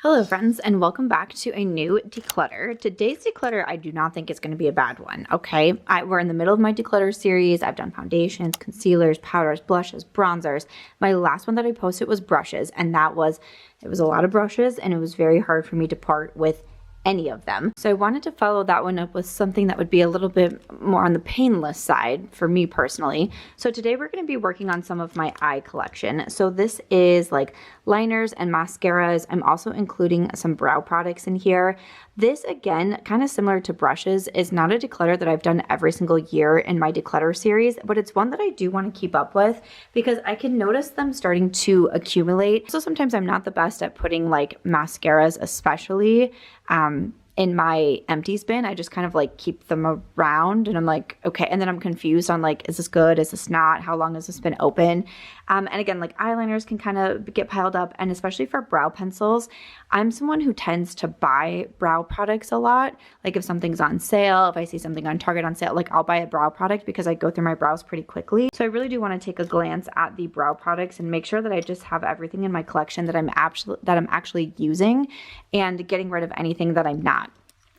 Hello friends, and welcome back to a new declutter. Today's declutter I do not think is going to be a bad one, okay? We're in the middle of my declutter series. I've done foundations, concealers, powders, blushes, bronzers. My last one that I posted was brushes, and it was a lot of brushes, and it was very hard for me to part with any of them. So I wanted to follow that one up with something that would be a little bit more on the painless side for me personally. So today we're going to be working on some of my eye collection. So this is like liners and mascaras. I'm also including some brow products in here. This, again, kind of similar to brushes, is not a declutter that I've done every single year in my declutter series, but it's one that I do want to keep up with because I can notice them starting to accumulate. So sometimes I'm not the best at putting like mascaras, especially in my empties bin. I just kind of like keep them around and I'm like, okay. And then I'm confused on like, is this good? Is this not? How long has this been open? And again, like eyeliners can kind of get piled up, and especially for brow pencils, I'm someone who tends to buy brow products a lot. Like if something's on sale, if I see something on Target on sale, like I'll buy a brow product because I go through my brows pretty quickly. So I really do want to take a glance at the brow products and make sure that I just have everything in my collection that I'm actually using, and getting rid of anything that I'm not.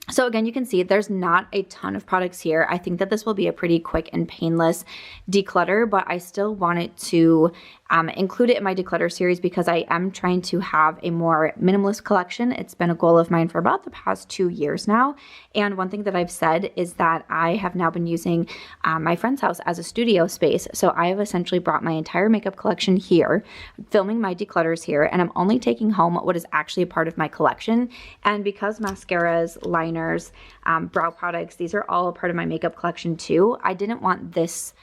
So again, you can see there's not a ton of products here. I think that this will be a pretty quick and painless declutter, but I still wanted to include it in my declutter series because I am trying to have a more minimalist collection. It's been a goal of mine for about the past 2 years now. And one thing that I've said is that I have now been using my friend's house as a studio space. So I have essentially brought my entire makeup collection here, filming my declutters here, and I'm only taking home what is actually a part of my collection. And because mascaras, liners, brow products, these are all a part of my makeup collection too, I didn't want this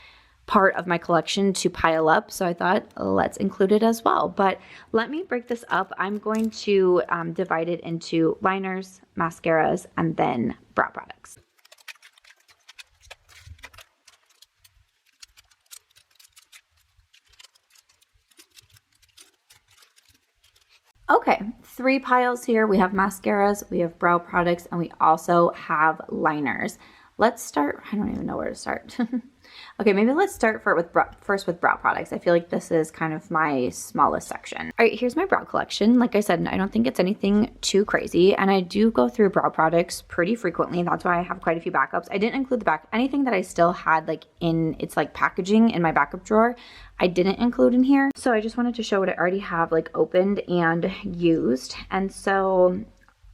part of my collection to pile up, so I thought let's include it as well. But let me break this up. I'm going to divide it into liners, mascaras, and then brow products. Okay, 3 piles here. We have mascaras, we have brow products, and we also have liners. Let's start, I don't even know where to start. Okay, maybe let's start first with brow products. I feel like this is kind of my smallest section. All right, here's my brow collection. Like I said, I don't think it's anything too crazy, and I do go through brow products pretty frequently. That's why I have quite a few backups. I didn't include anything that I still had like in its like packaging in my backup drawer. I didn't include in here. So I just wanted to show what I already have like opened and used. And so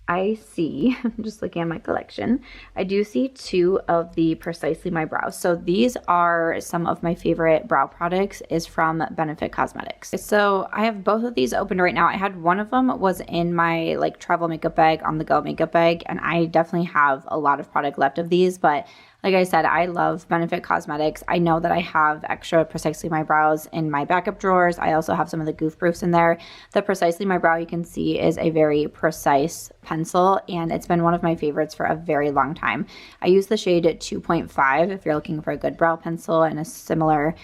I see, just looking at my collection, I do see 2 of the Precisely My Brows. So these are some of my favorite brow products, is from Benefit Cosmetics. So I have both of these open right now. I had one of them was in my like travel makeup bag, on the go makeup bag, and I definitely have a lot of product left of these, but like I said, I love Benefit Cosmetics. I know that I have extra Precisely My Brows in my backup drawers. I also have some of the Goof Proofs in there. The Precisely My Brow, you can see, is a very precise pencil, and it's been one of my favorites for a very long time. I use the shade 2.5 if you're looking for a good brow pencil and a similar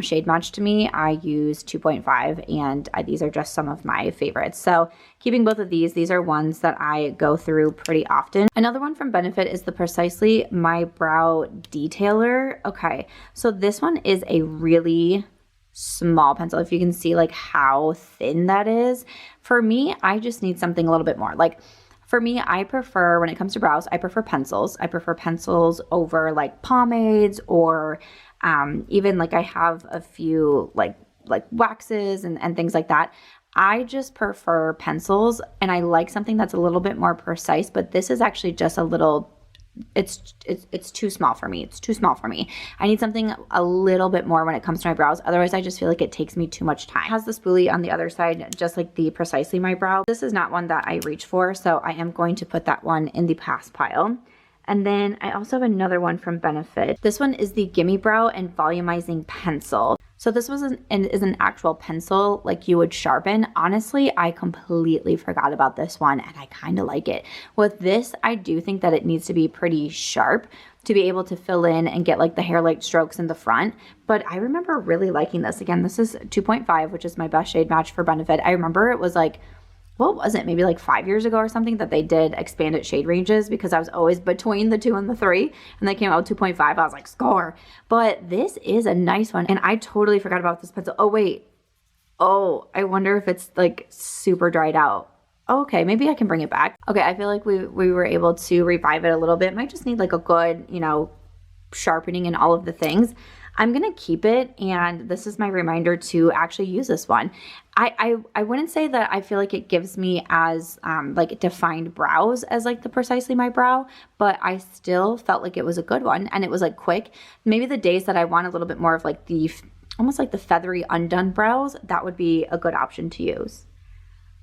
shade match to me. I use 2.5, and these are just some of my favorites. So keeping both of these are ones that I go through pretty often. Another one from Benefit is the Precisely My Brow Detailer. Okay, so this one is a really small pencil. If you can see like how thin that is. For me, I just need something a little bit more. Like for me, I prefer, when it comes to brows, I prefer pencils. I prefer pencils over like pomades, or even like I have a few like waxes and things like that. I just prefer pencils, and I like something that's a little bit more precise, but this is actually just a little, it's too small for me. It's too small for me. I need something a little bit more when it comes to my brows. Otherwise, I just feel like it takes me too much time. It has the spoolie on the other side, just like the Precisely My Brow. This is not one that I reach for, so I am going to put that one in the pass pile. And then I also have another one from Benefit. This one is the Gimme Brow and Volumizing Pencil. So this is an actual pencil like you would sharpen. Honestly, I completely forgot about this one, and I kind of like it. With this, I do think that it needs to be pretty sharp to be able to fill in and get like the hair-like strokes in the front. But I remember really liking this. Again, this is 2.5, which is my best shade match for Benefit. I remember it was like, what was it, maybe like 5 years ago or something, that they did expanded shade ranges, because I was always between the 2 and the 3, and they came out with 2.5. I was like, score. But this is a nice one, and I totally forgot about this pencil. Oh wait, oh, I wonder if it's like super dried out. Okay, maybe I can bring it back. Okay, I feel like we were able to revive it a little bit. Might just need like a good, you know, sharpening and all of the things. I'm gonna keep it, and this is my reminder to actually use this one. I wouldn't say that I feel like it gives me as like defined brows as like the Precisely My Brow, but I still felt like it was a good one, and it was like quick. Maybe the days that I want a little bit more of like the almost like the feathery undone brows, that would be a good option to use.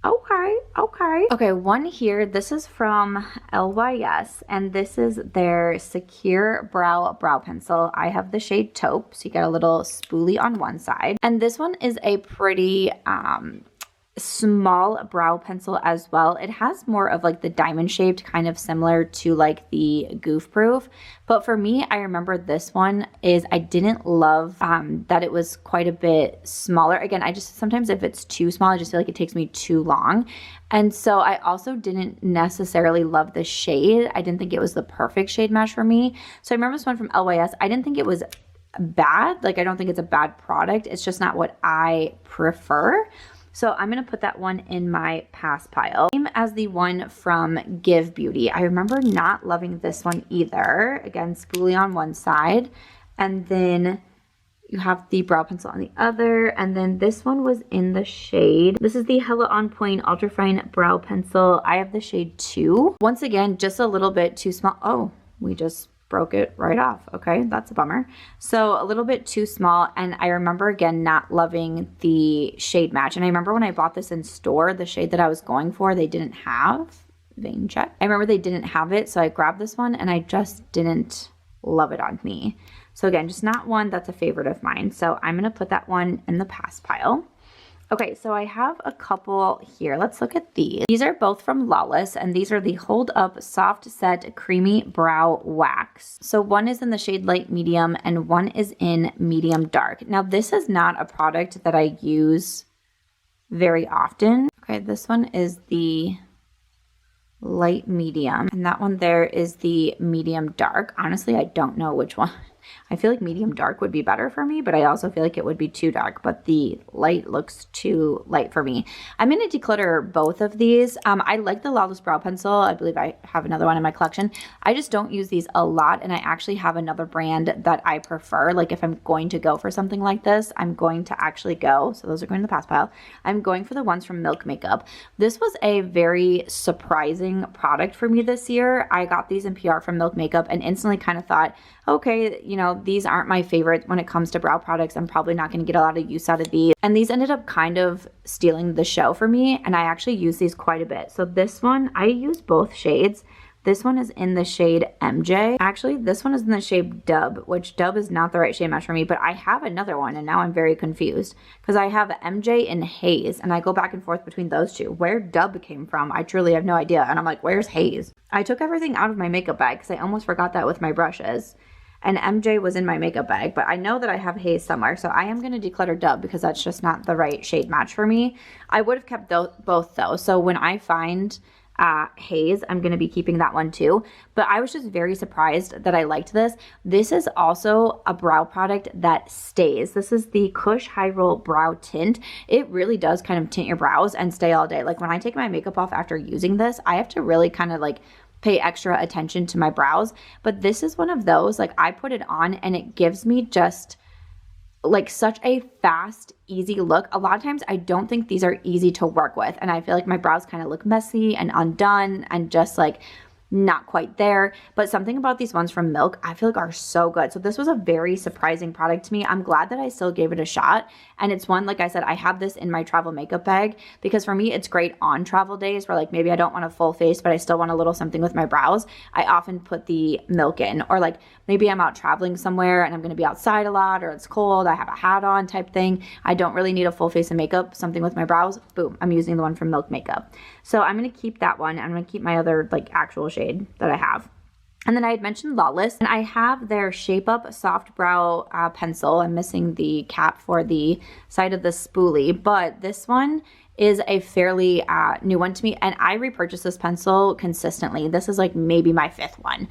Okay, okay. Okay, one here, this is from LYS, and this is their Secure Brow Pencil. I have the shade Taupe, so you get a little spoolie on one side. And this one is a pretty small brow pencil as well. It has more of like the diamond shaped, kind of similar to like the Goof Proof. But for me, I remember this one is I didn't love that it was quite a bit smaller. Again, I just sometimes if it's too small, I just feel like it takes me too long. And so I also didn't necessarily love the shade. I didn't think it was the perfect shade match for me. So I remember this one from LYS. I didn't think it was bad. Like I don't think it's a bad product. It's just not what I prefer. So I'm going to put that one in my pass pile. Same as the one from Give Beauty. I remember not loving this one either. Again, spoolie on one side. And then you have the brow pencil on the other. And then this one was in the shade. This is the Hella On Point Ultrafine Brow Pencil. I have the shade 2. Once again, just a little bit too small. Oh, we just broke it right off. Okay, that's a bummer. So a little bit too small, and I remember again not loving the shade match. And I remember when I bought this in store, the shade that I was going for, they didn't have. Vein check. I remember they didn't have it, so I grabbed this one and I just didn't love it on me. So again, just not one that's a favorite of mine. So I'm gonna put that one in the pass pile. Okay, so I have a couple here. Let's look at these. These are both from Lawless, and these are the Hold Up Soft Set Creamy Brow Wax. So one is in the shade Light Medium, and one is in Medium Dark. Now, this is not a product that I use very often. Okay, this one is the Light Medium, and that one there is the Medium Dark. Honestly, I don't know which one. I feel like medium dark would be better for me, but I also feel like it would be too dark, but the light looks too light for me. I'm going to declutter both of these. I like the Lawless Brow Pencil. I believe I have another one in my collection. I just don't use these a lot, and I actually have another brand that I prefer. Like if I'm going to go for something like this, I'm going to actually go, so those are going in the pass pile. I'm going for the ones from Milk Makeup. This was a very surprising product for me this year. I got these in PR from Milk Makeup and instantly kind of thought, okay, you know, these aren't my favorite when it comes to brow products. I'm probably not going to get a lot of use out of these. And these ended up kind of stealing the show for me, and I actually use these quite a bit. So this one, I use both shades. This one is in the shade MJ. Actually, this one is in the shade Dub, which Dub is not the right shade match for me, but I have another one, and now I'm very confused because I have MJ and Haze, and I go back and forth between those two. Where Dub came from, I truly have no idea, and I'm like, where's Haze? I took everything out of my makeup bag because I almost forgot that with my brushes. And MJ was in my makeup bag, but I know that I have Haze somewhere, so I am going to declutter Dub because that's just not the right shade match for me. I would have kept both though, so when I find Haze, I'm going to be keeping that one too. But I was just very surprised that I liked this. This is also a brow product that stays. This is the Kush High Roll Brow Tint. It really does kind of tint your brows and stay all day. Like when I take my makeup off after using this, I have to really kind of like pay extra attention to my brows. But this is one of those, like I put it on and it gives me just like such a fast, easy look. A lot of times I don't think these are easy to work with, and I feel like my brows kind of look messy and undone and just like not quite there. But something about these ones from Milk I feel like are so good. So this was a very surprising product to me. I'm glad that I still gave it a shot. And it's one, like I said, I have this in my travel makeup bag because for me it's great on travel days where like maybe I don't want a full face but I still want a little something with my brows. I often put the Milk in, or like maybe I'm out traveling somewhere and I'm going to be outside a lot, or it's cold, I have a hat on type thing. I don't really need a full face of makeup, something with my brows, boom, I'm using the one from Milk Makeup. So I'm going to keep that one. I'm going to keep my other like actual shade that I have. And then I had mentioned Lawless, and I have their Shape Up Soft Brow Pencil. I'm missing the cap for the side of the spoolie, but this one is a fairly new one to me, and I repurchase this pencil consistently. This is like maybe my 5th one.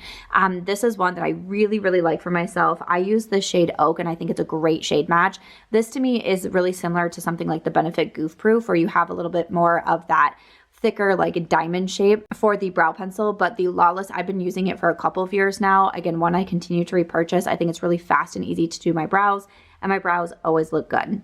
This is one that I really, really like for myself. I use the shade Oak, and I think it's a great shade match. This to me is really similar to something like the Benefit Goof Proof, where you have a little bit more of that thicker like diamond shape for the brow pencil, but the Lawless, I've been using it for a couple of years now. Again, one I continue to repurchase. I think it's really fast and easy to do my brows, and my brows always look good.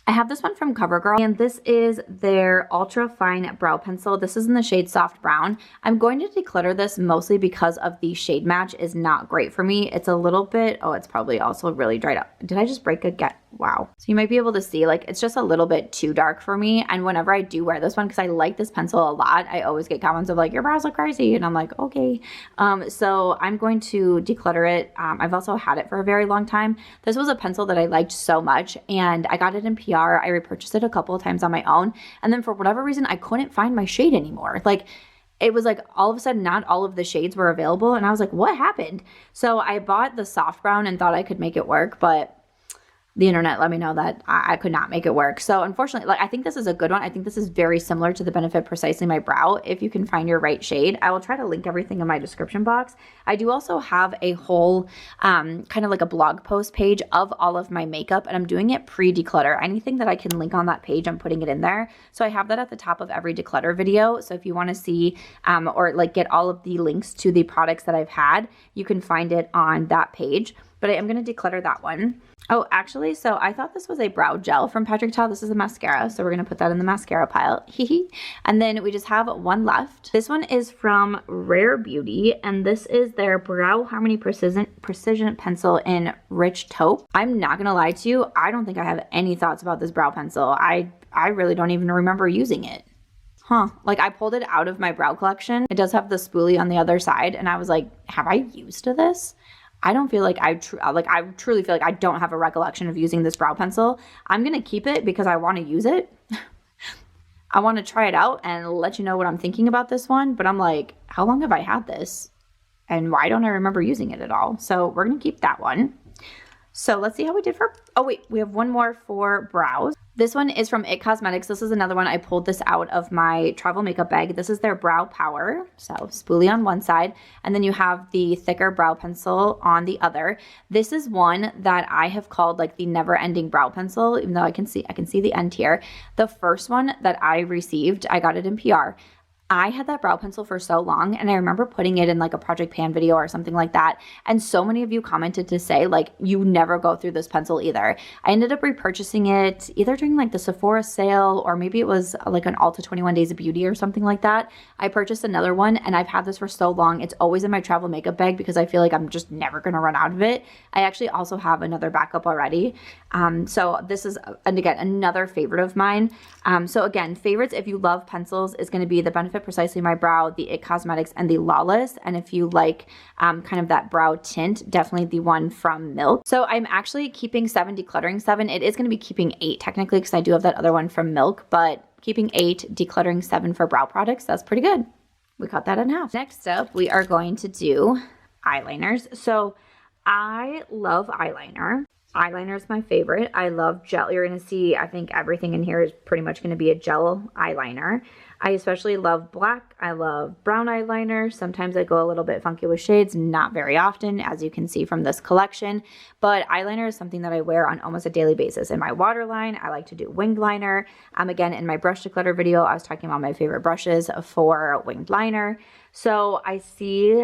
I have this one from Covergirl, and this is their ultra fine brow pencil. This is in the shade Soft Brown. I'm going to declutter this mostly because of the shade match is not great for me. It's a little bit, oh, it's probably also really dried up. Did I just break a get? Wow. So you might be able to see, like, it's just a little bit too dark for me. And whenever I do wear this one, because I like this pencil a lot, I always get comments of like, your brows look crazy. And I'm like, okay. So I'm going to declutter it. I've also had it for a very long time. This was a pencil that I liked so much, and I got it in PR. I repurchased it a couple of times on my own. And then for whatever reason, I couldn't find my shade anymore. Like, it was like all of a sudden not all of the shades were available. And I was like, what happened? So I bought the Soft Brown and thought I could make it work, but the internet let me know that I could not make it work. So unfortunately, like, I think this is a good one. I think this is very similar to the Benefit Precisely My Brow if you can find your right shade. I will try to link everything in my description box. I do also have a whole kind of like a blog post page of all of my makeup, and I'm doing it pre-declutter. Anything that I can link on that page, I'm putting it in there. So I have that at the top of every declutter video. So if you want to see or like get all of the links to the products that I've had, you can find it on that page. But I am going to declutter that one. Oh, actually, so I thought this was a brow gel from Patrick Ta. This is a mascara, so we're going to put that in the mascara pile. And then we just have one left. This one is from Rare Beauty, and this is their Brow Harmony Precision Pencil in Rich Taupe. I'm not going to lie to you, I don't think I have any thoughts about this brow pencil. I really don't even remember using it. Like, I pulled it out of my brow collection. It does have the spoolie on the other side, and I was like, have I used this? I don't feel like I truly feel like I don't have a recollection of using this brow pencil. I'm going to keep it because I want to use it. I want to try it out and let you know what I'm thinking about this one. But I'm like, how long have I had this? And why don't I remember using it at all? So we're going to keep that one. So let's see how we did for, oh wait, we have one more for brows. This one is from IT Cosmetics. This is another one. I pulled this out of my travel makeup bag. This is their Brow Power. So spoolie on one side, and then you have the thicker brow pencil on the other. This is one that I have called like the never-ending brow pencil, even though I can see the end here. The first one that I received, I got it in PR. I had that brow pencil for so long, and I remember putting it in like a Project Pan video or something like that, and so many of you commented to say like, you never go through this pencil either. I ended up repurchasing it either during like the Sephora sale, or maybe it was like an Ulta 21 Days of Beauty or something like that. I purchased another one, and I've had this for so long. It's always in my travel makeup bag because I feel like I'm just never going to run out of it. I actually also have another backup already. So this is, and again, another favorite of mine. So again, favorites, if you love pencils, is going to be the Benefit Precisely My Brow, the IT Cosmetics, and the Lawless. And if you like kind of that brow tint, definitely the one from Milk. So I'm actually keeping 7, decluttering 7. It is going to be keeping 8 technically because I do have that other one from Milk, but keeping 8, decluttering 7 for brow products, that's pretty good. We cut that in half. Next up, we are going to do eyeliners. So I love eyeliner. Eyeliner is my favorite. I love gel. You're going to see, I think everything in here is pretty much going to be a gel eyeliner. I especially love black. I love brown eyeliner. Sometimes I go a little bit funky with shades, not very often, as you can see from this collection. But eyeliner is something that I wear on almost a daily basis. In my waterline, I like to do winged liner. Again, in my brush declutter video, I was talking about my favorite brushes for winged liner. So I see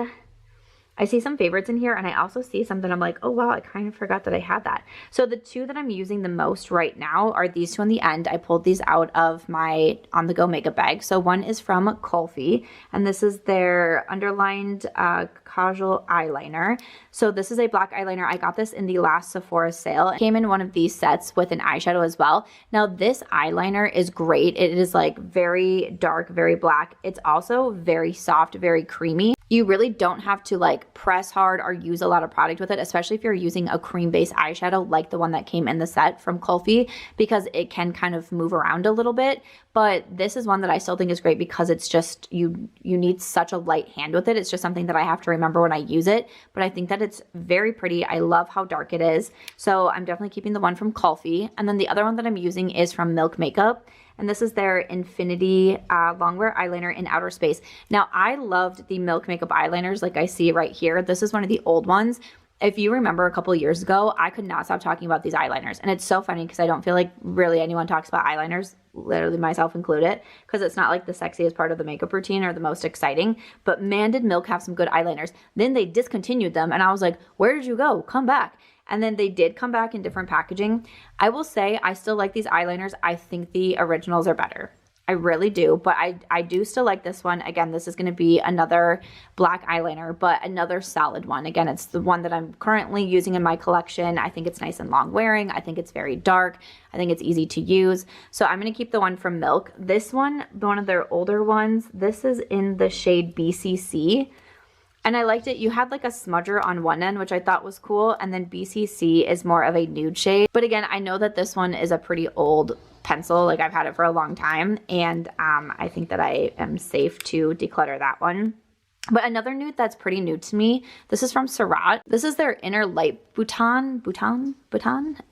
some favorites in here, and I also see something I'm like, oh wow, I kind of forgot that I had that. So the two that I'm using the most right now are these two on the end. I pulled these out of my on-the-go makeup bag. So one is from Kulfi, and this is their underlined casual eyeliner. So this is a black eyeliner. I got this in the last Sephora sale. It came in one of these sets with an eyeshadow as well. Now this eyeliner is great. It is like very dark, very black. It's also very soft, very creamy. You really don't have to like press hard or use a lot of product with it, especially if you're using a cream-based eyeshadow like the one that came in the set from Kulfi, because it can kind of move around a little bit. But this is one that I still think is great because it's just, you need such a light hand with it. It's just something that I have to remember when I use it. But I think that it's very pretty. I love how dark it is. So I'm definitely keeping the one from Kulfi. And then the other one that I'm using is from Milk Makeup. And this is their Infinity Longwear Eyeliner in Outer Space. Now, I loved the Milk Makeup eyeliners like I see right here. This is one of the old ones. if you remember a couple years ago, I could not stop talking about these eyeliners. And it's so funny because I don't feel like really anyone talks about eyeliners, literally myself included, because it's not like the sexiest part of the makeup routine or the most exciting. But man, did Milk have some good eyeliners. Then they discontinued them and I was like, where did you go? Come back. And then they did come back in different packaging. I will say I still like these eyeliners. I think the originals are better. I really do, but I do still like this one. Again, this is going to be another black eyeliner, but another solid one. Again, it's the one that I'm currently using in my collection. I think it's nice and long wearing. I think it's very dark. I think it's easy to use. So I'm going to keep the one from Milk. This one of their older ones, this is in the shade BCC. And I liked it. You had like a smudger on one end, which I thought was cool. And then BCC is more of a nude shade. But again, I know that this one is a pretty old pencil. Like I've had it for a long time. And I think that I am safe to declutter that one. But another nude that's pretty new to me, this is from Surratt. This is their Inner Light Bouton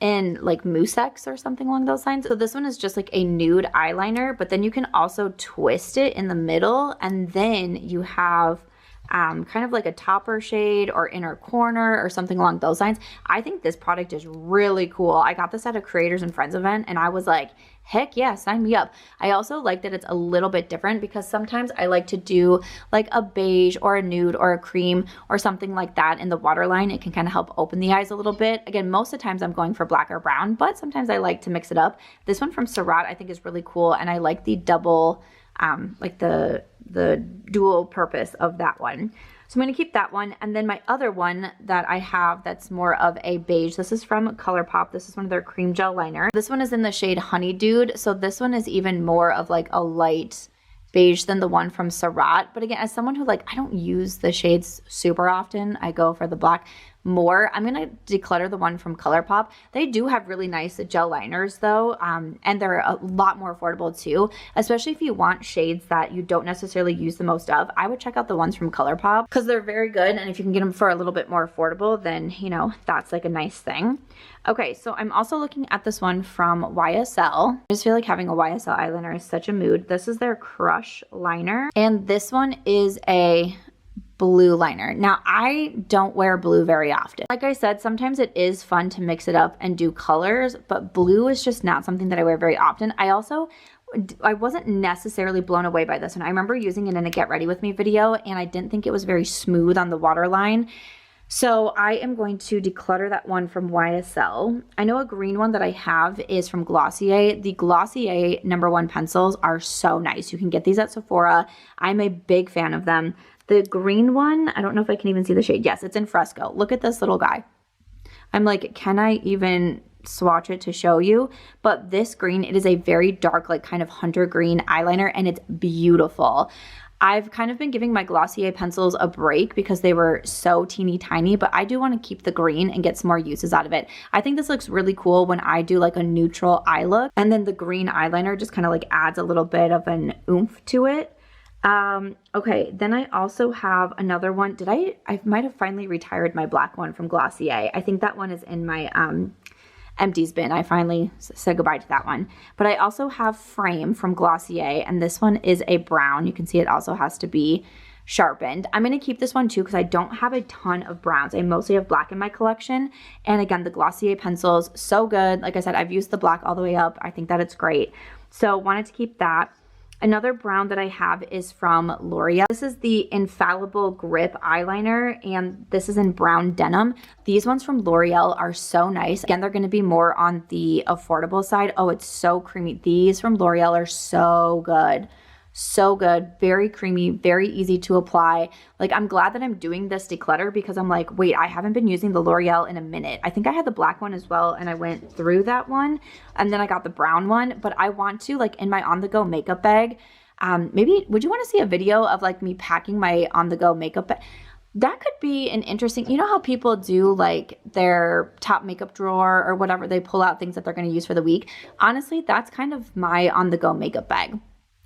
in like Musex or something along those lines. So this one is just like a nude eyeliner, but then you can also twist it in the middle. And then you have kind of like a topper shade or inner corner or something along those lines. I think this product is really cool. I got this at a Creators and Friends event and I was like, heck yeah, sign me up. I also like that it's a little bit different because sometimes I like to do like a beige or a nude or a cream or something like that in the waterline. It can kind of help open the eyes a little bit. Again, most of the times I'm going for black or brown, but sometimes I like to mix it up. This one from Surratt I think is really cool and I like the double like the dual purpose of that one. So I'm going to keep that one. And then my other one that I have that's more of a beige, this is from Colourpop. This is one of their cream gel liner. This one is in the shade Honey Dude. So this one is even more of like a light beige than the one from Surratt. But again, as someone who like, I don't use the shades super often, I go for the black more. I'm going to declutter the one from Colourpop. They do have really nice gel liners though, and they're a lot more affordable too, especially if you want shades that you don't necessarily use the most of. I would check out the ones from Colourpop because they're very good, and if you can get them for a little bit more affordable, then, you know, that's like a nice thing. Okay, so I'm also looking at this one from YSL. I just feel like having a YSL eyeliner is such a mood. This is their Crush liner, and this one is a blue liner. Now, I don't wear blue very often. Like I said, sometimes it is fun to mix it up and do colors, but blue is just not something that I wear very often. I wasn't necessarily blown away by this one. I remember using it in a Get Ready With Me video, and I didn't think it was very smooth on the waterline. So I am going to declutter that one from YSL. I know a green one that I have is from Glossier. The Glossier #1 pencils are so nice. You can get these at Sephora. I'm a big fan of them. The green one, I don't know if I can even see the shade. Yes, it's in Fresco. Look at this little guy. I'm like, can I even swatch it to show you? But this green, it is a very dark, like kind of hunter green eyeliner, and it's beautiful. I've kind of been giving my Glossier pencils a break because they were so teeny tiny, but I do want to keep the green and get some more uses out of it. I think this looks really cool when I do like a neutral eye look, and then the green eyeliner just kind of like adds a little bit of an oomph to it. Okay, then I also have another one. I might have finally retired my black one from Glossier. I think that one is in my empties bin. I finally said goodbye to that one. But I also have Frame from Glossier, and this one is a brown. You can see it also has to be sharpened. I'm going to keep this one too because I don't have a ton of browns. I mostly have black in my collection. And again, the Glossier pencils, so good. Like I said, I've used the black all the way up. I think that it's great. So wanted to keep that. Another brown that I have is from L'Oreal. This is the Infallible Grip eyeliner, and this is in brown denim. These ones from L'Oreal are so nice. Again, they're going to be more on the affordable side. Oh, it's so creamy. These from L'Oreal are so good. So good, very creamy, very easy to apply. Like, I'm glad that I'm doing this declutter because I'm like, wait, I haven't been using the L'Oreal in a minute. I think I had the black one as well, and I went through that one, and then I got the brown one, but I want to, like, in my on-the-go makeup bag, maybe, would you want to see a video of, like, me packing my on-the-go makeup bag? That could be an interesting, you know how people do like their top makeup drawer or whatever, they pull out things that they're going to use for the week. Honestly, that's kind of my on-the-go makeup bag.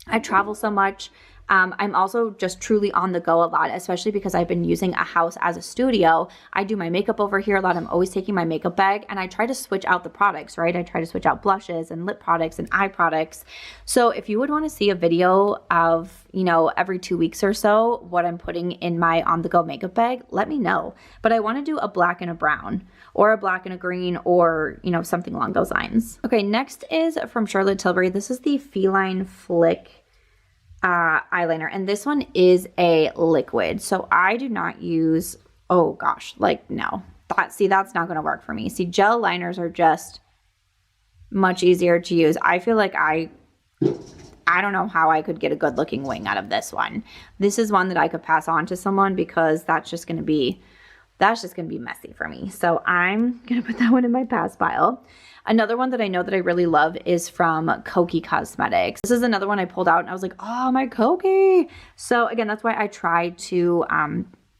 I travel so much. I'm also just truly on the go a lot, especially because I've been using a house as a studio. I do my makeup over here a lot. I'm always taking my makeup bag and I try to switch out the products, right? I try to switch out blushes and lip products and eye products. So if you would want to see a video of, you know, every 2 weeks or so, what I'm putting in my on-the-go makeup bag, let me know. But I want to do a black and a brown, or a black and a green, or, you know, something along those lines. Okay, next is from Charlotte Tilbury. This is the Feline Flick eyeliner, and this one is a liquid. So I do not use, oh gosh, like no. That's not going to work for me. See, gel liners are just much easier to use. I feel like I don't know how I could get a good looking wing out of this one. This is one that I could pass on to someone because that's just going to be messy for me. So I'm going to put that one in my pass pile. Another one that I know that I really love is from Kokie Cosmetics. This is another one I pulled out and I was like, oh, my Kokie. So again, that's why I try to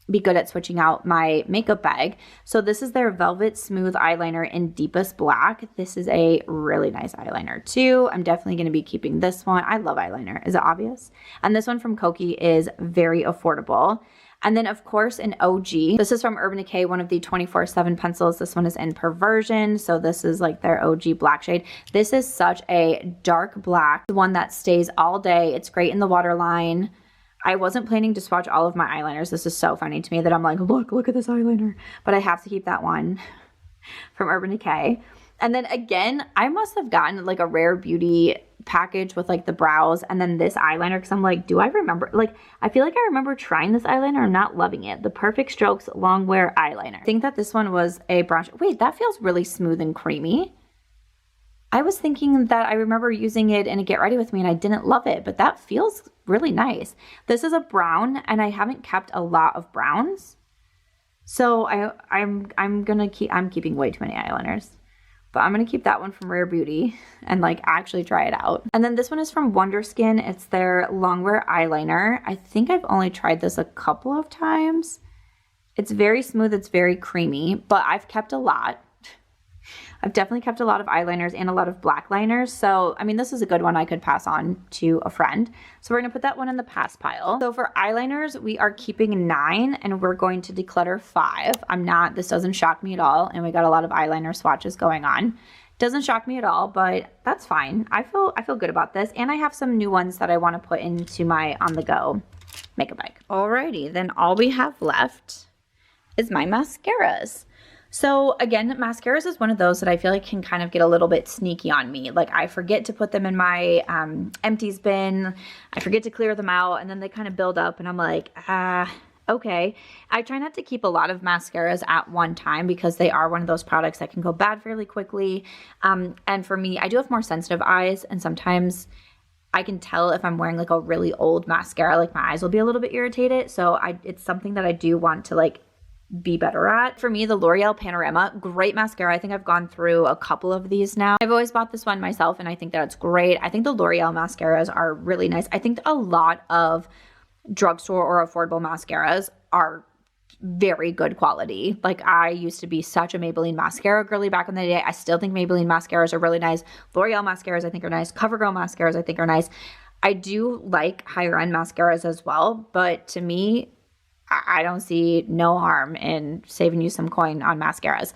be good at switching out my makeup bag. So this is their Velvet Smooth Eyeliner in Deepest Black. This is a really nice eyeliner too. I'm definitely going to be keeping this one. I love eyeliner. Is it obvious? And this one from Kokie is very affordable. And then, of course, an OG. This is from Urban Decay, one of the 24/7 pencils. This one is in Perversion. So this is like their OG black shade. This is such a dark black, the one that stays all day. It's great in the waterline. I wasn't planning to swatch all of my eyeliners. This is so funny to me that I'm like, look at this eyeliner. But I have to keep that one from Urban Decay. And then again, I must have gotten like a Rare Beauty package with like the brows and then this eyeliner because I'm like, do I remember? Like, I feel like I remember trying this eyeliner and not loving it. The Perfect Strokes Long Wear Eyeliner. I think that this one was a brown. Wait, that feels really smooth and creamy. I was thinking that I remember using it in a Get Ready With Me and I didn't love it, but that feels really nice. This is a brown and I haven't kept a lot of browns. So I'm keeping way too many eyeliners. But I'm going to keep that one from Rare Beauty and like actually try it out. And then this one is from Wonderskin. It's their Longwear Eyeliner. I think I've only tried this a couple of times. It's very smooth. It's very creamy, but I've kept a lot. I've definitely kept a lot of eyeliners and a lot of black liners. So, I mean, this is a good one I could pass on to a friend. So we're going to put that one in the pass pile. So for eyeliners, we are keeping 9 and we're going to declutter 5. This doesn't shock me at all. And we got a lot of eyeliner swatches going on. Doesn't shock me at all, but that's fine. I feel good about this. And I have some new ones that I want to put into my on-the-go makeup bag. Alrighty, then all we have left is my mascaras. So again, mascaras is one of those that I feel like can kind of get a little bit sneaky on me. Like I forget to put them in my empties bin. I forget to clear them out and then they kind of build up and I'm like, okay. I try not to keep a lot of mascaras at one time because they are one of those products that can go bad fairly quickly. And for me, I do have more sensitive eyes and sometimes I can tell if I'm wearing like a really old mascara, like my eyes will be a little bit irritated. So it's something that I do want to like be better at. For me, the L'Oreal Panorama, great mascara. I think I've gone through a couple of these now. I've always bought this one myself and I think that it's great. I think the L'Oreal mascaras are really nice. I think a lot of drugstore or affordable mascaras are very good quality. Like I used to be such a Maybelline mascara girly back in the day. I still think Maybelline mascaras are really nice. L'Oreal mascaras I think are nice. Covergirl mascaras I think are nice. I do like higher end mascaras as well, but to me, I don't see no harm in saving you some coin on mascaras.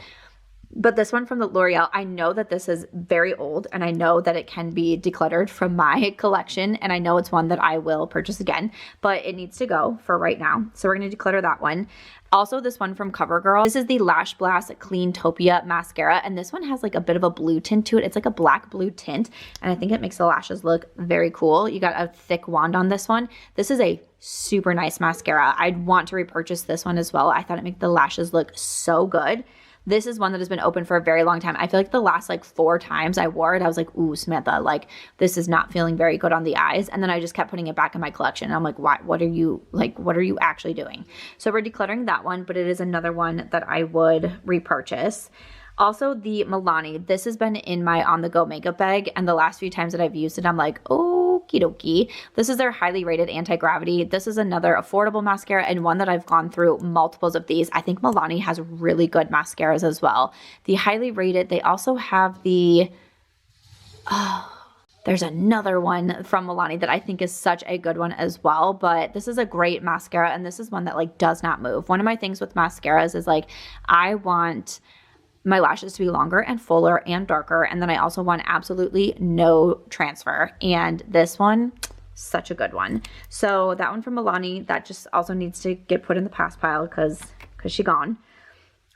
But this one from the L'Oreal, I know that this is very old and I know that it can be decluttered from my collection and I know it's one that I will purchase again, but it needs to go for right now. So we're going to declutter that one. Also, this one from CoverGirl. This is the Lash Blast Cleantopia mascara and this one has like a bit of a blue tint to it. It's like a black blue tint and I think it makes the lashes look very cool. You got a thick wand on this one. This is a super nice mascara. I'd want to repurchase this one as well. I thought it made the lashes look so good. This is one that has been open for a very long time. I feel like the last like 4 times I wore it, I was like, ooh, Samantha, like this is not feeling very good on the eyes. And then I just kept putting it back in my collection. And I'm like, what are you actually doing? So we're decluttering that one, but it is another one that I would repurchase. Also the Milani, this has been in my on-the-go makeup bag. And the last few times that I've used it, I'm like, okie dokie. This is their highly rated anti-gravity. This is another affordable mascara and one that I've gone through multiples of these. I think Milani has really good mascaras as well. The highly rated, they also have the, There's another one from Milani that I think is such a good one as well, but this is a great mascara, and this is one that like does not move. One of my things with mascaras is like I want my lashes to be longer and fuller and darker, and then I also want absolutely no transfer, and this one, such a good one. So that one from Milani, that just also needs to get put in the pass pile because she gone.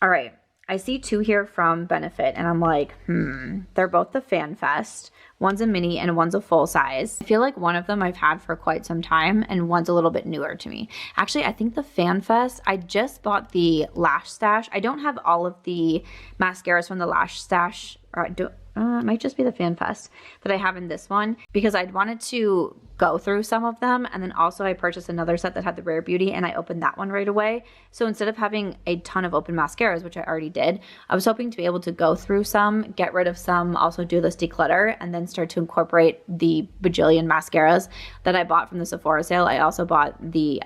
All right, I see two here from Benefit, and I'm like, they're both the Fan Fest. One's a mini and one's a full size. I feel like one of them I've had for quite some time, and one's a little bit newer to me. Actually, I think the Fan Fest, I just bought the Lash Stash. I don't have all of the mascaras from the Lash Stash, or it might just be the Fan Fest that I have in this one, because I'd wanted to go through some of them, and then also I purchased another set that had the Rare Beauty, and I opened that one right away. So instead of having a ton of open mascaras, which I already did, I was hoping to be able to go through some, get rid of some, also do this declutter, and then start to incorporate the bajillion mascaras that I bought from the Sephora sale. I also bought the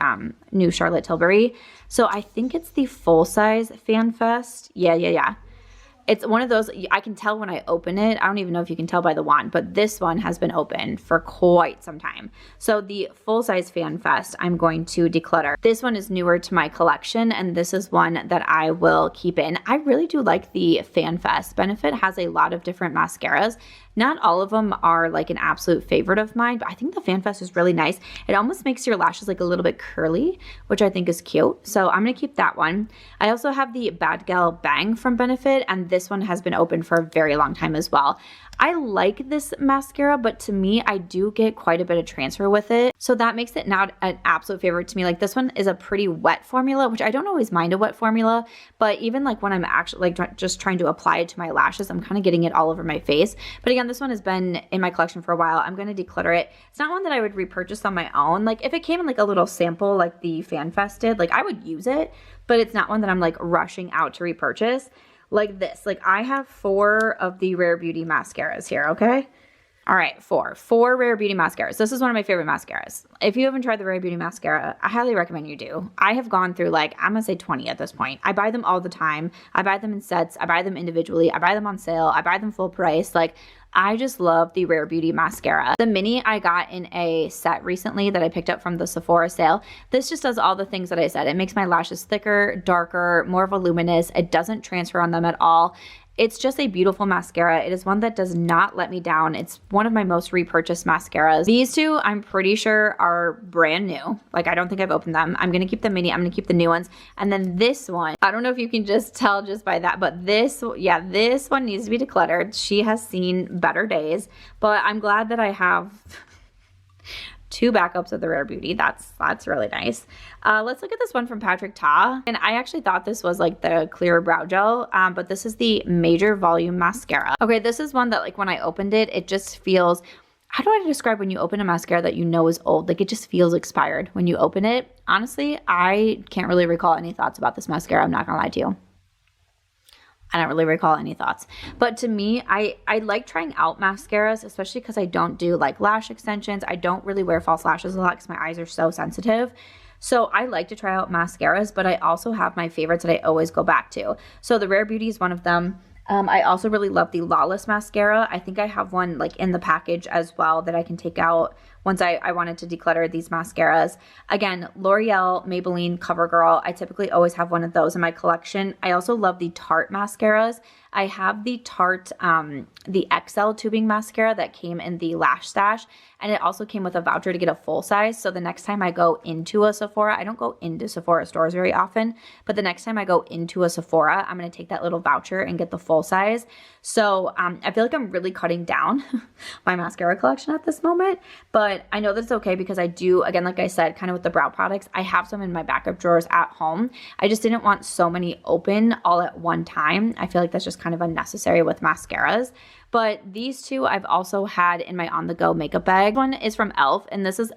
new Charlotte Tilbury. So I think it's the full size Fan Fest. Yeah. It's one of those, I can tell when I open it. I don't even know if you can tell by the wand, but this one has been open for quite some time. So the full-size Fan Fest, I'm going to declutter. This one is newer to my collection, and this is one that I will keep in. I really do like the Fan Fest. Benefit has a lot of different mascaras. Not all of them are like an absolute favorite of mine, but I think the Fan Fest is really nice. It almost makes your lashes like a little bit curly, which I think is cute. So I'm going to keep that one. I also have the Bad Gal Bang from Benefit, and this one has been open for a very long time as well. I like this mascara, but to me, I do get quite a bit of transfer with it. So that makes it not an absolute favorite to me. Like this one is a pretty wet formula, which I don't always mind a wet formula, but even like when I'm actually like just trying to apply it to my lashes, I'm kind of getting it all over my face. But again, this one has been in my collection for a while. I'm going to declutter it. It's not one that I would repurchase on my own. Like if it came in like a little sample like the Fan Fest did, like I would use it, but it's not one that I'm like rushing out to repurchase. Like this, like I have 4 of the Rare Beauty mascaras here, okay? All right, 4 Rare Beauty mascaras. This is one of my favorite mascaras. If you haven't tried the Rare Beauty mascara, I highly recommend you do. I have gone through like, I'm gonna say 20 at this point. I buy them all the time. I buy them in sets. I buy them individually. I buy them on sale. I buy them full price. Like I just love the Rare Beauty mascara. The mini I got in a set recently that I picked up from the Sephora sale. This just does all the things that I said. It makes my lashes thicker, darker, more voluminous. It doesn't transfer on them at all. It's just a beautiful mascara. It is one that does not let me down. It's one of my most repurchased mascaras. These two, I'm pretty sure are brand new. Like, I don't think I've opened them. I'm going to keep the mini. I'm going to keep the new ones. And then this one, I don't know if you can just tell just by that, but this one needs to be decluttered. She has seen better days, but I'm glad that I have 2 backups of the Rare Beauty. That's really nice. Let's look at this one from Patrick Ta. And I actually thought this was like the clear brow gel, but this is the Major Volume Mascara. Okay, this is one that like when I opened it, it just feels, how do I describe when you open a mascara that you know is old? Like it just feels expired when you open it. Honestly, I can't really recall any thoughts about this mascara. I'm not gonna lie to you. I don't really recall any thoughts. But to me, I like trying out mascaras, especially because I don't do like lash extensions. I don't really wear false lashes a lot because my eyes are so sensitive. So I like to try out mascaras, but I also have my favorites that I always go back to. So the Rare Beauty is one of them. I also really love the Lawless mascara. I think I have one like in the package as well that I can take out once I wanted to declutter these mascaras. Again, L'Oreal, Maybelline, CoverGirl. I typically always have one of those in my collection. I also love the Tarte mascaras. I have the Tarte, the XL tubing mascara that came in the Lash Stash, and it also came with a voucher to get a full size. So the next time I go into a Sephora, I don't go into Sephora stores very often, but the next time I go into a Sephora, I'm going to take that little voucher and get the full size. So I feel like I'm really cutting down my mascara collection at this moment, but I know that it's okay because I do, again, like I said, kind of with the brow products, I have some in my backup drawers at home. I just didn't want so many open all at one time. I feel like that's just kind of unnecessary with mascaras. But these two I've also had in my on-the-go makeup bag. One is from e.l.f. and this is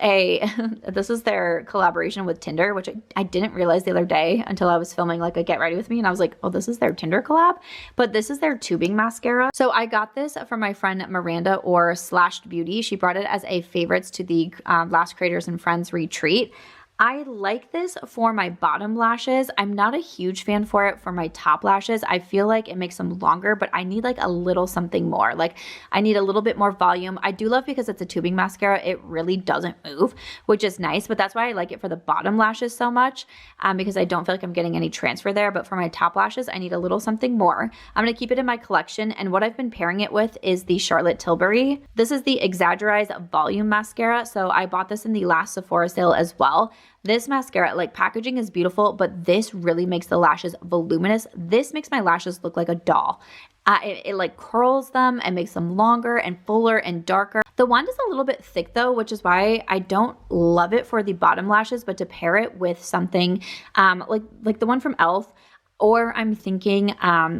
this is their collaboration with Tinder, which I didn't realize the other day until I was filming like a get ready with me, and I was like, oh, this is their Tinder collab. But this is their tubing mascara. So I got this from my friend Miranda or Slashed Beauty. She brought it as a favorites to the Last Creators and Friends retreat. I like this for my bottom lashes. I'm not a huge fan for it for my top lashes. I feel like it makes them longer, but I need like a little something more. Like I need a little bit more volume. I do love because it's a tubing mascara. It really doesn't move, which is nice, but that's why I like it for the bottom lashes so much, because I don't feel like I'm getting any transfer there. But for my top lashes, I need a little something more. I'm going to keep it in my collection, and what I've been pairing it with is the Charlotte Tilbury. This is the Exaggerize Volume Mascara. So I bought this in the last Sephora sale as well. This mascara, like packaging is beautiful, but this really makes the lashes voluminous. This makes my lashes look like a doll. It like curls them and makes them longer and fuller and darker. The wand is a little bit thick though, which is why I don't love it for the bottom lashes, but to pair it with something like the one from e.l.f., or I'm thinking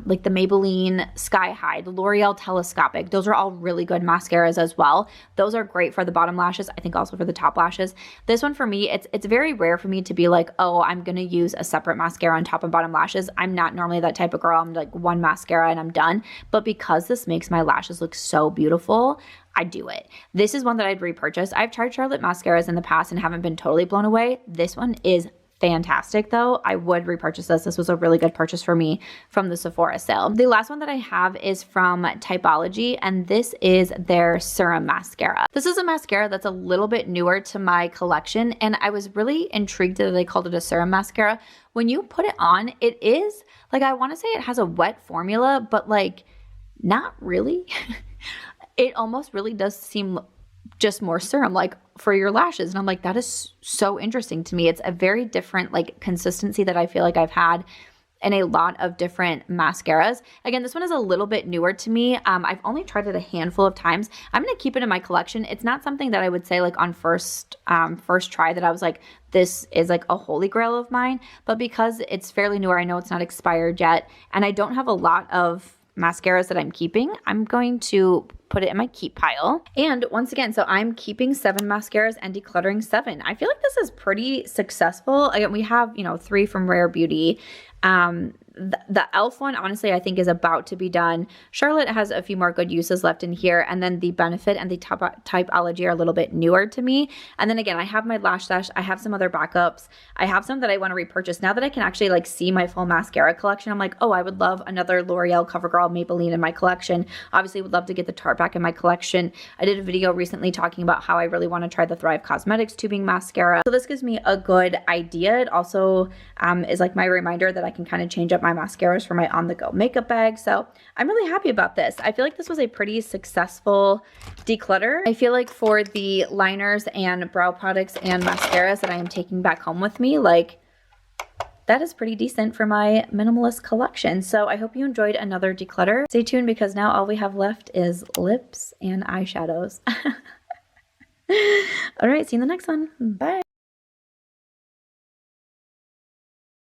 like the Maybelline Sky High, the L'Oreal Telescopic. Those are all really good mascaras as well. Those are great for the bottom lashes. I think also for the top lashes. This one for me, it's very rare for me to be like, oh, I'm going to use a separate mascara on top and bottom lashes. I'm not normally that type of girl. I'm like one mascara and I'm done. But because this makes my lashes look so beautiful, I do it. This is one that I'd repurchase. I've tried Charlotte mascaras in the past and haven't been totally blown away. This one is fantastic though. I would repurchase this. This was a really good purchase for me from the Sephora sale. The last one that I have is from Typology, and this is their Serum Mascara. This is a mascara that's a little bit newer to my collection, and I was really intrigued that they called it a serum mascara. When you put it on, it is like, I want to say it has a wet formula, but like not really. It almost really does seem just more serum like for your lashes, and I'm like, that is so interesting to me. It's a very different like consistency that I feel like I've had in a lot of different mascaras. Again, this one is a little bit newer to me. I've only tried it a handful of times. I'm going to keep it in my collection. It's not something that I would say like on first try that I was like, this is like a holy grail of mine, but because it's fairly newer, I know it's not expired yet, and I don't have a lot of mascaras that I'm keeping, I'm going to put it in my keep pile. And once again, so I'm keeping 7 mascaras and decluttering 7. I feel like this is pretty successful. Again, we have, 3 from Rare Beauty. The e.l.f. one, honestly, I think is about to be done. Charlotte has a few more good uses left in here. And then the Benefit and the Typology are a little bit newer to me. And then again, I have my Lash Stash. I have some other backups. I have some that I want to repurchase. Now that I can actually like see my full mascara collection, I'm like, oh, I would love another L'Oreal, CoverGirl, Maybelline in my collection. Obviously, would love to get the Tarte back in my collection. I did a video recently talking about how I really want to try the Thrive Cosmetics tubing mascara. So this gives me a good idea. It also is like my reminder that I can kind of change up my mascaras for my on-the-go makeup bag. So I'm really happy about this. I feel like this was a pretty successful declutter. I feel like for the liners and brow products and mascaras that I am taking back home with me, like that is pretty decent for my minimalist collection. So I hope you enjoyed another declutter. Stay tuned because now all we have left is lips and eyeshadows. All right, see you in the next one. Bye.